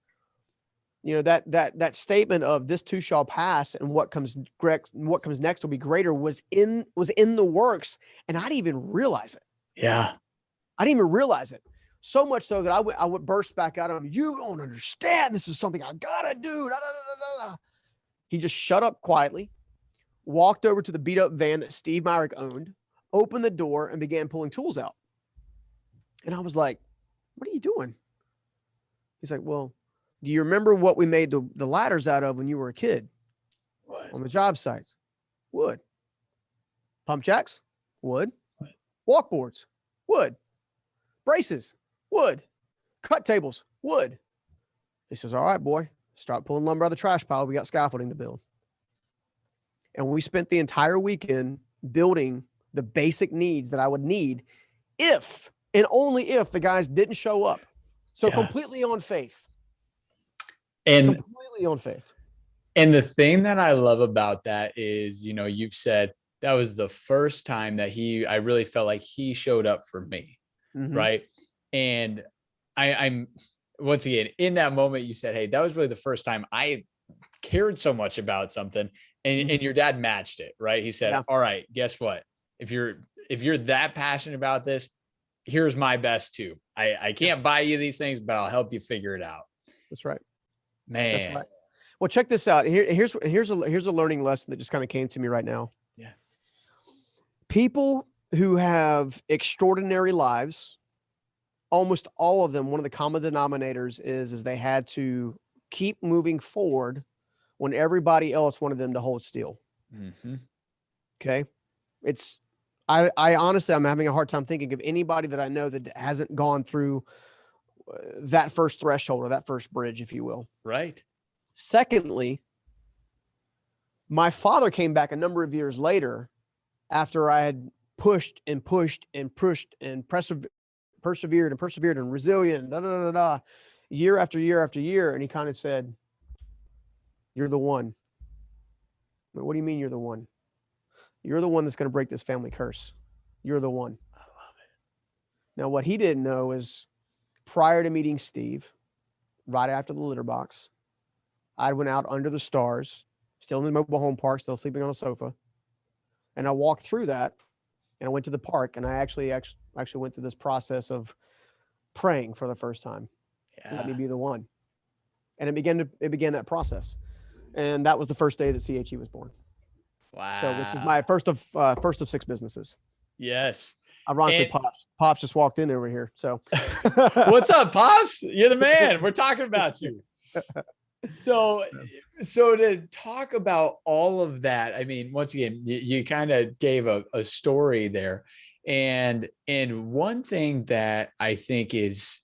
You know, that statement of "this too shall pass," and what comes next will be greater was in the works, and I didn't even realize it. Yeah. I didn't even realize it. So much so that I would burst back out of him. "You don't understand. This is something I gotta do." Da, da, da, da, da. He just shut up quietly, walked over to the beat up van that Steve Myrick owned, opened the door, and began pulling tools out. And I was like, "What are you doing?" He's like, "Well, do you remember what we made the ladders out of when you were a kid?" What? On the job sites? Wood. Pump jacks? Wood. What? Walkboards? Wood. Braces? Wood. Cut tables? Wood. He says, "All right, boy, start pulling lumber out of the trash pile. We got scaffolding to build." And we spent the entire weekend building the basic needs that I would need if and only if the guys didn't show up. So completely on faith. And completely on faith. And the thing that I love about that is, you know, you've said that was the first time that I really felt like he showed up for me. Mm-hmm. Right. And I'm once again, in that moment, you said, hey, that was really the first time I cared so much about something. And your dad matched it. Right. He said, all right, guess what? If you're that passionate about this, here's my best too. I can't buy you these things, but I'll help you figure it out. That's right. Man. That's right. Well, check this out. Here's a learning lesson that just kind of came to me right now. Yeah. People who have extraordinary lives, almost all of them, one of the common denominators is they had to keep moving forward when everybody else wanted them to hold still. Mm-hmm. Okay. I honestly, I'm having a hard time thinking of anybody that I know that hasn't gone through that first threshold or that first bridge, if you will. Right. Secondly, my father came back a number of years later after I had pushed and persevered and resilient, year after year after year. And he kind of said, "You're the one." "What do you mean you're the one?" "You're the one that's going to break this family curse. You're the one." I love it. Now, what he didn't know is prior to meeting Steve, right after the litter box, I went out under the stars, still in the mobile home park, still sleeping on a sofa. And I walked through that, and I went to the park, and I actually went through this process of praying for the first time. Let me be the one. And it began that process. And that was the first day that CHE was born. Wow. So, which is my first of 6 businesses. Yes. Ironically, Pops just walked in over here. So what's up, Pops? You're the man. We're talking about you. So to talk about all of that, I mean, once again, you kind of gave a story there. And one thing that I think is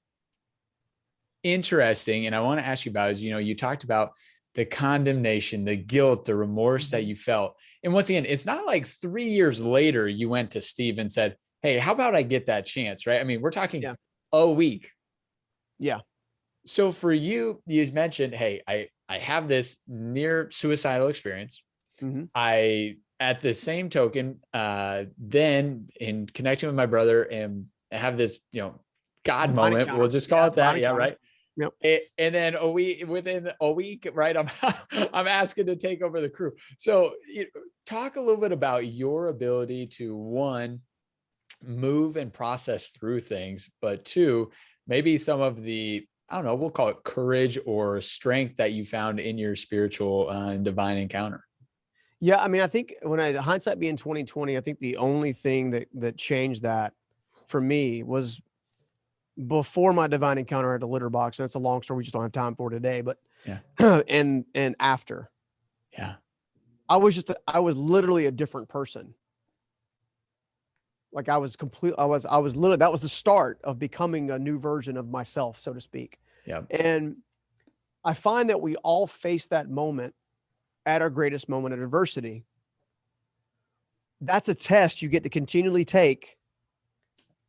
interesting, and I want to ask you about is, you talked about the condemnation, the guilt, the remorse that you felt. And once again, it's not like 3 years later, you went to Steve and said, hey, how about I get that chance? Right. I mean, we're talking a week. Yeah. So for you, you mentioned, hey, I have this near suicidal experience. I, at the same token, then in connecting with my brother and have this, God Divine moment, encounter. we'll just call it that. Yeah. Encounter. Right. Yep. And then within a week, right, I'm asking to take over the crew. So talk a little bit about your ability to, one, move and process through things, but two, maybe some of the, I don't know, we'll call it courage or strength that you found in your spiritual and divine encounter. Yeah. I mean, I think hindsight being 2020, I think the only thing that changed that for me was before my divine encounter at the litter box. And that's a long story. We just don't have time for today, but and after, I was literally a different person. Like I was literally, that was the start of becoming a new version of myself, so to speak. Yeah. And I find that we all face that moment at our greatest moment of adversity. That's a test you get to continually take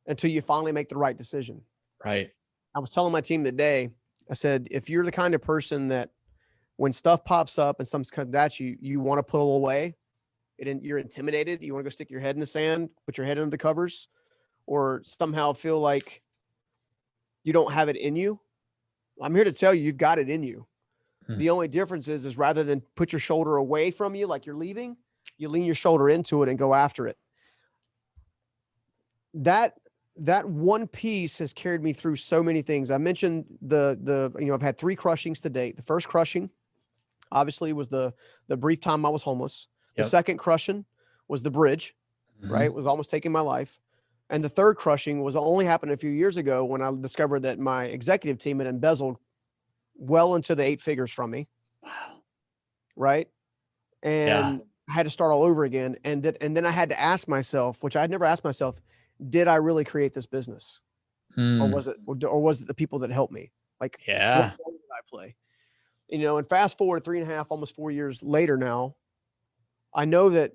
until you finally make the right decision. Right. I was telling my team today, I said, if you're the kind of person that when stuff pops up and something's coming at you, you want to pull away, you're intimidated, you want to go stick your head in the sand, put your head under the covers, or somehow feel like you don't have it in you, I'm here to tell you, you've got it in you. The only difference is rather than put your shoulder away from you like you're leaving, you lean your shoulder into it and go after it. That one piece has carried me through so many things. I mentioned I've had 3 crushings to date. The first crushing obviously was the brief time I was homeless. The second crushing was the bridge, right? It was almost taking my life. And the third crushing was only happened a few years ago when I discovered that my executive team had embezzled well into the 8 figures from me. Wow. Right. And I had to start all over again. And then I had to ask myself, which I'd never asked myself, did I really create this business? Or was it the people that helped me? Like, what role did I play? And fast forward 3.5, almost 4 years later now, I know that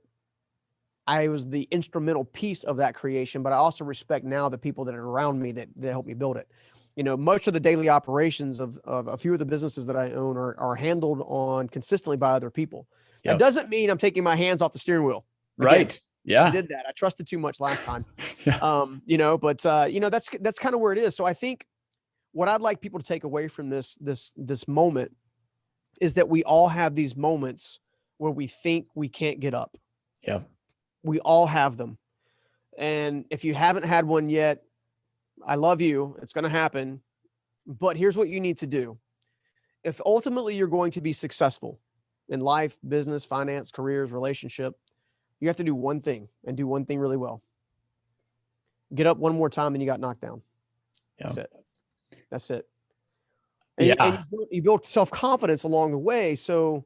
I was the instrumental piece of that creation, but I also respect now the people that are around me that helped me build it. Much of the daily operations of a few of the businesses that I own are handled on consistently by other people. That doesn't mean I'm taking my hands off the steering wheel. Right. I did that. I trusted too much last time. But that's kind of where it is. So I think what I'd like people to take away from this moment is that we all have these moments where we think we can't get up. Yeah. We all have them. And if you haven't had one yet, I love you. It's going to happen. But here's what you need to do. If ultimately you're going to be successful in life, business, finance, careers, relationship, you have to do one thing and do one thing really well. Get up one more time and you got knocked down. That's it. That's it. And you build self-confidence along the way. So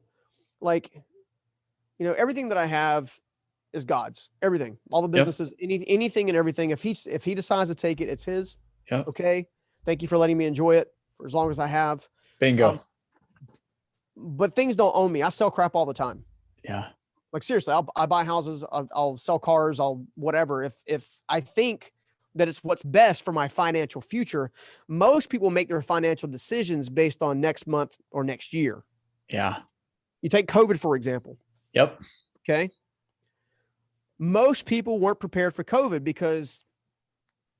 everything that I have is God's. Everything, all the businesses, anything and everything. If he decides to take it, it's his. Okay. Thank you for letting me enjoy it for as long as I have. Bingo. But things don't own me. I sell crap all the time. Yeah. Like seriously, I buy houses. I'll sell cars. I'll whatever. If I think that it's what's best for my financial future, most people make their financial decisions based on next month or next year. Yeah. You take COVID, for example. Yep. Okay. Most people weren't prepared for COVID because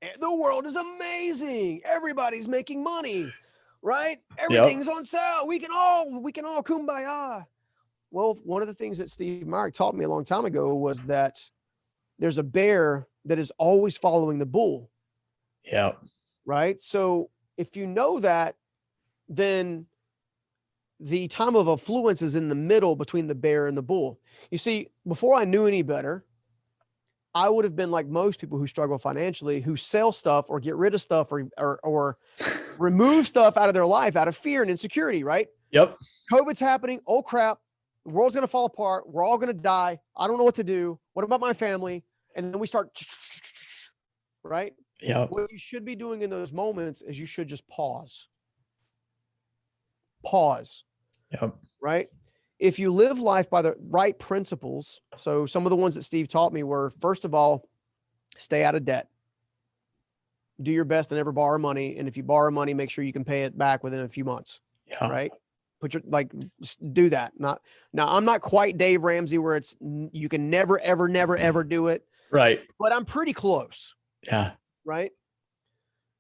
the world is amazing. Everybody's making money, right? Everything's on sale. We can all kumbaya. Well, one of the things that Steve Myrick taught me a long time ago was that there's a bear that is always following the bull, Yeah. right? So if you know that, then the time of affluence is in the middle between the bear and the bull. You see, before I knew any better, I would have been like most people who struggle financially, who sell stuff or get rid of stuff or remove stuff out of their life out of fear and insecurity, right? Yep. COVID's happening. Oh crap. The world's going to fall apart. We're all going to die. I don't know what to do. What about my family? And then we start, right? Yep. What you should be doing in those moments is you should just pause. Pause. Yep. Right? If you live life by the right principles, so some of the ones that Steve taught me were, first of all, stay out of debt. Do your best to never borrow money. And if you borrow money, make sure you can pay it back within a few months. Yeah. Right? Do that. Now, I'm not quite Dave Ramsey where it's, you can never, ever, never, ever do it. Right. But I'm pretty close. Yeah. Right?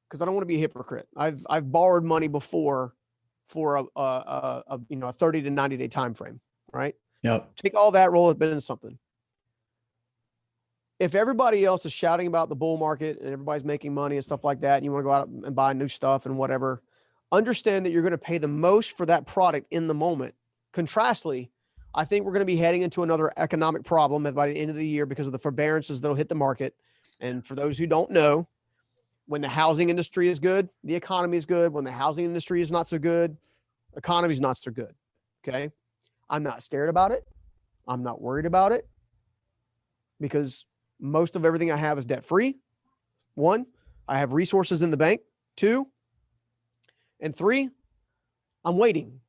Because I don't want to be a hypocrite. I've borrowed money before for a 30 to 90 day time frame, right? Yep. Take all that, roll it into something. If everybody else is shouting about the bull market and everybody's making money and stuff like that, and you want to go out and buy new stuff and whatever, understand that you're going to pay the most for that product in the moment. Contrastly, I think we're going to be heading into another economic problem by the end of the year because of the forbearances that'll hit the market. And for those who don't know, when the housing industry is good, the economy is good. When the housing industry is not so good, the economy is not so good. Okay. I'm not scared about it. I'm not worried about it because most of everything I have is debt free. 1, I have resources in the bank. 2, and 3, I'm waiting.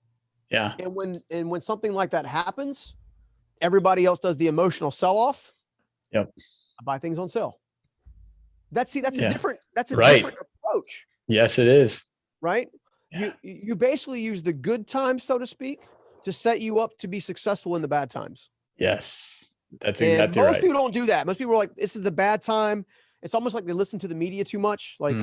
Yeah. And when something like that happens, everybody else does the emotional sell off. Yep. I buy things on sale. That's a different approach. Yes, it is. Right. Yeah. You basically use the good times, so to speak, to set you up to be successful in the bad times. Yes. That's exactly right. right. Most people don't do that. Most people are like, this is the bad time. It's almost like they listen to the media too much. Like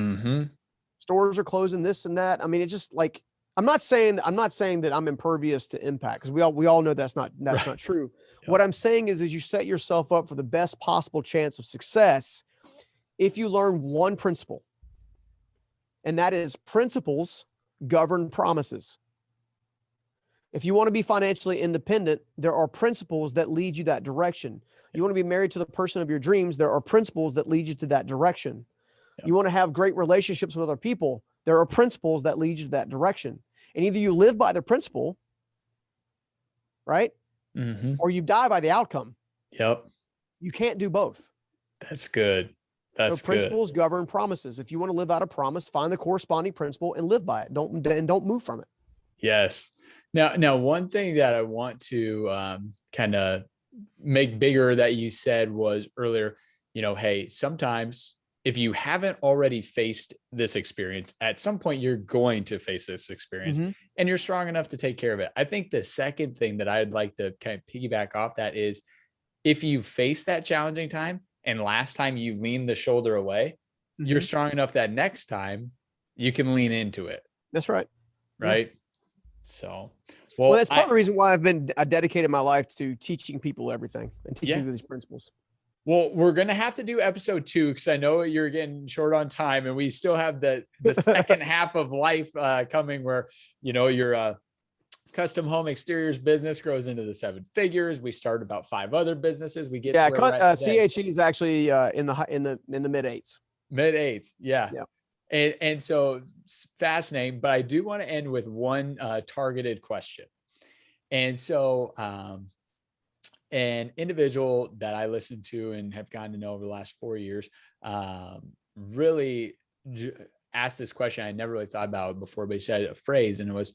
stores are closing, this and that. I mean, it's just like, I'm not saying that I'm impervious to impact because we all know that's not true. Yep. What I'm saying is you set yourself up for the best possible chance of success if you learn one principle, and that is principles govern promises. If you want to be financially independent, there are principles that lead you that direction. You want to be married to the person of your dreams, there are principles that lead you to that direction. Yep. You want to have great relationships with other people, there are principles that lead you to that direction. And either you live by the principle, right? Or you die by the outcome. Yep. You can't do both. That's good. So principles govern promises. If you want to live out a promise, find the corresponding principle and live by it. Don't move from it. Yes. Now, one thing that I want to kind of make bigger that you said was earlier, hey, sometimes if you haven't already faced this experience, at some point you're going to face this experience and you're strong enough to take care of it. I think the second thing that I'd like to kind of piggyback off that is if you face that challenging time, and last time you leaned the shoulder away, you're strong enough that next time you can lean into it. That's right. Right. Yeah. So, well, that's part of the reason why I dedicated my life to teaching people everything and teaching people these principles. Well, we're going to have to do episode 2 because I know you're getting short on time and we still have the second half of life coming where, your custom home exteriors business grows into the 7 figures. We start about 5 other businesses. We get to where we're at today. CHE is actually in the mid 8s. Mid 8s, yeah. And so fascinating. But I do want to end with one targeted question. And so, an individual that I listened to and have gotten to know over the last 4 years, really asked this question I never really thought about before, but he said a phrase, and it was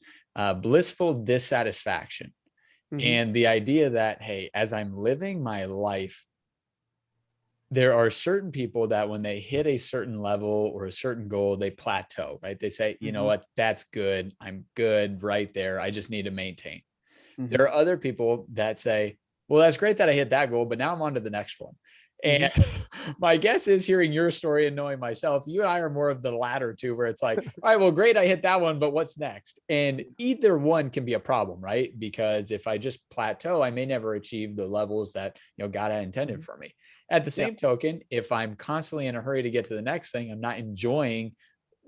blissful dissatisfaction. And the idea that, hey, as I'm living my life, there are certain people that when they hit a certain level or a certain goal, they plateau, right? They say, you know what, that's good. I'm good right there. I just need to maintain. There are other people that say, well, that's great that I hit that goal, but now I'm on to the next one. And my guess is, hearing your story and knowing myself, you and I are more of the latter two, where it's like, all right, well, great, I hit that one, but what's next? And either one can be a problem, right? Because if I just plateau, I may never achieve the levels that, God had intended for me. At the same token, if I'm constantly in a hurry to get to the next thing, I'm not enjoying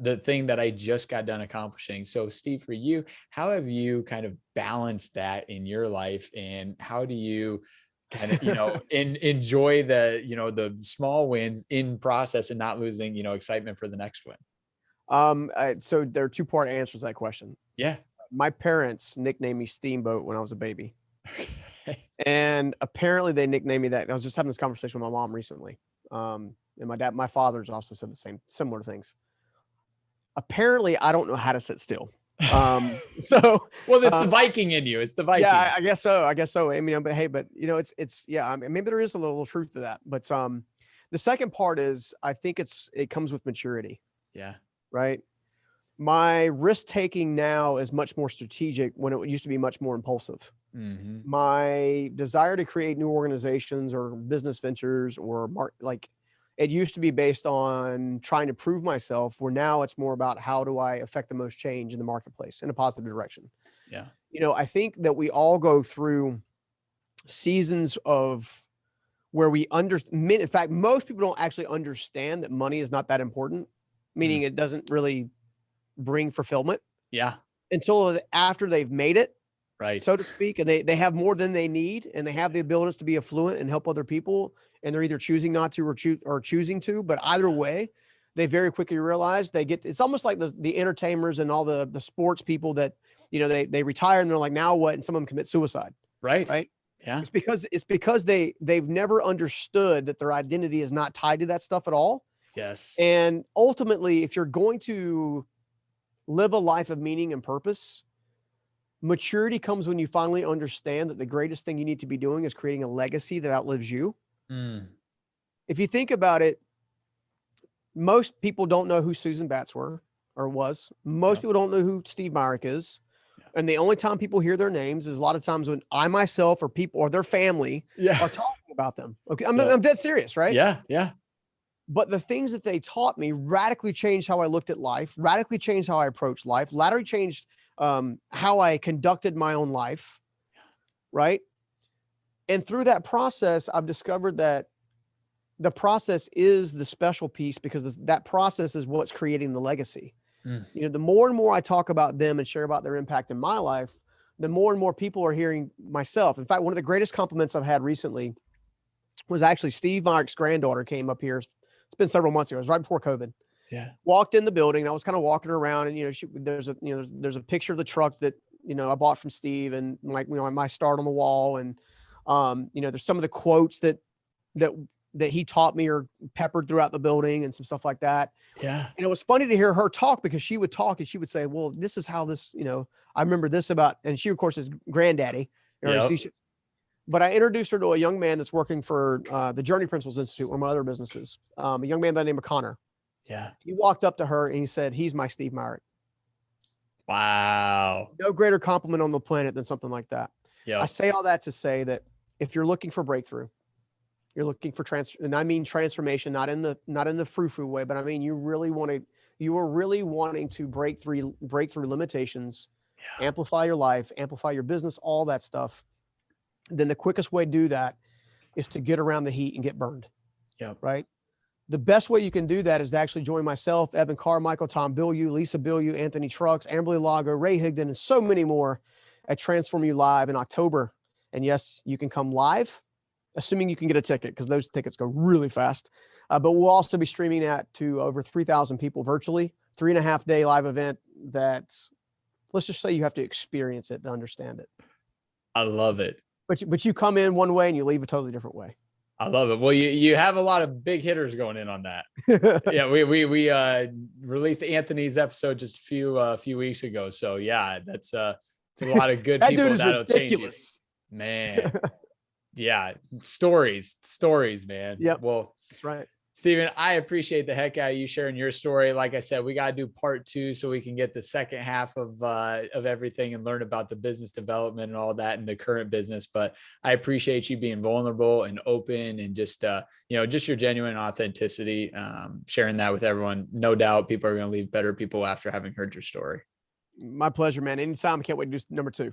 the thing that I just got done accomplishing. So Steve, for you, how have you kind of balanced that in your life, and how do you kind of, enjoy the, the small wins in process, and not losing, excitement for the next win? So there are two-part answers to that question. Yeah. My parents nicknamed me Steamboat when I was a baby. Okay. And apparently they nicknamed me that. I was just having this conversation with my mom recently. And my father's also said the same, similar things. Apparently I don't know how to sit still. So, well, it's the Viking in you. It's the Viking. Yeah, I guess so. I mean, but hey, yeah, I mean, maybe there is a little truth to that. But the second part is, I think it comes with maturity. Yeah. Right. My risk taking now is much more strategic when it used to be much more impulsive. My desire to create new organizations or business ventures or it used to be based on trying to prove myself, where now it's more about how do I affect the most change in the marketplace in a positive direction. Yeah. I think that we all go through seasons of where in fact, most people don't actually understand that money is not that important, meaning it doesn't really bring fulfillment. Yeah. Until after they've made it, right, so to speak, and they have more than they need, and they have the abilities to be affluent and help other people, and they're either choosing not to or choosing to. But either way, they very quickly realize it's almost like the entertainers and all the sports people that, they retire and they're like, now what? And some of them commit suicide. Right. Yeah. It's because they've never understood that their identity is not tied to that stuff at all. Yes. And ultimately, if you're going to live a life of meaning and purpose, maturity comes when you finally understand that the greatest thing you need to be doing is creating a legacy that outlives you. If you think about it, most people don't know who Susan Batts was. Most people don't know who Steve Myrick is. And the only time people hear their names is a lot of times when I myself or people or their family are talking about them. Okay. I'm dead serious, right? Yeah. Yeah. But the things that they taught me radically changed how I looked at life, radically changed how I approached life, radically changed how I conducted my own life. Right. And through that process, I've discovered that the process is the special piece, because that process is what's creating the legacy. The more and more I talk about them and share about their impact in my life, the more and more people are hearing myself. In fact, one of the greatest compliments I've had recently was actually Steve Myrick's granddaughter came up here. It's been several months ago. It was right before COVID. Yeah. Walked in the building, and I was kind of walking around, and there's a picture of the truck that I bought from Steve, and my start on the wall, and there's some of the quotes that he taught me are peppered throughout the building and some stuff like that. Yeah. And it was funny to hear her talk, because she would talk and she would say, well, this is how this, I remember this about, and she of course is granddaddy. But I introduced her to a young man that's working for the Journey Principles Institute, one of my other businesses, a young man by the name of Connor. Yeah. He walked up to her and he said, he's my Steve Myrick. Wow. No greater compliment on the planet than something like that. Yeah. I say all that to say that if you're looking for breakthrough, you're looking for and I mean transformation, not in the frou-frou way, but I mean, you are really wanting to break through limitations, amplify your life, amplify your business, all that stuff. Then the quickest way to do that is to get around the heat and get burned. Yeah. Right. The best way you can do that is to actually join myself, Evan Carmichael, Tom Bilyeu, Lisa Bilyeu, Anthony Trucks, Amberly Lago, Ray Higdon, and so many more at TransformU Live in October. And yes, you can come live, assuming you can get a ticket, because those tickets go really fast. But we'll also be streaming that to over 3,000 people virtually, 3.5-day live event that, let's just say, you have to experience it to understand it. I love it. But you come in one way and you leave a totally different way. I love it. Well, you have a lot of big hitters going in on that. Yeah, we released Anthony's episode just a few weeks ago. So yeah, it's a lot of good people that'll change it. Man. Yeah, stories, man. Yep. Well, that's right. Steven, I appreciate the heck out of you sharing your story. Like I said, we got to do part 2 so we can get the second half of everything and learn about the business development and all that in the current business. But I appreciate you being vulnerable and open and just, just your genuine authenticity, sharing that with everyone. No doubt people are going to leave better people after having heard your story. My pleasure, man. Anytime. I can't wait to do number 2.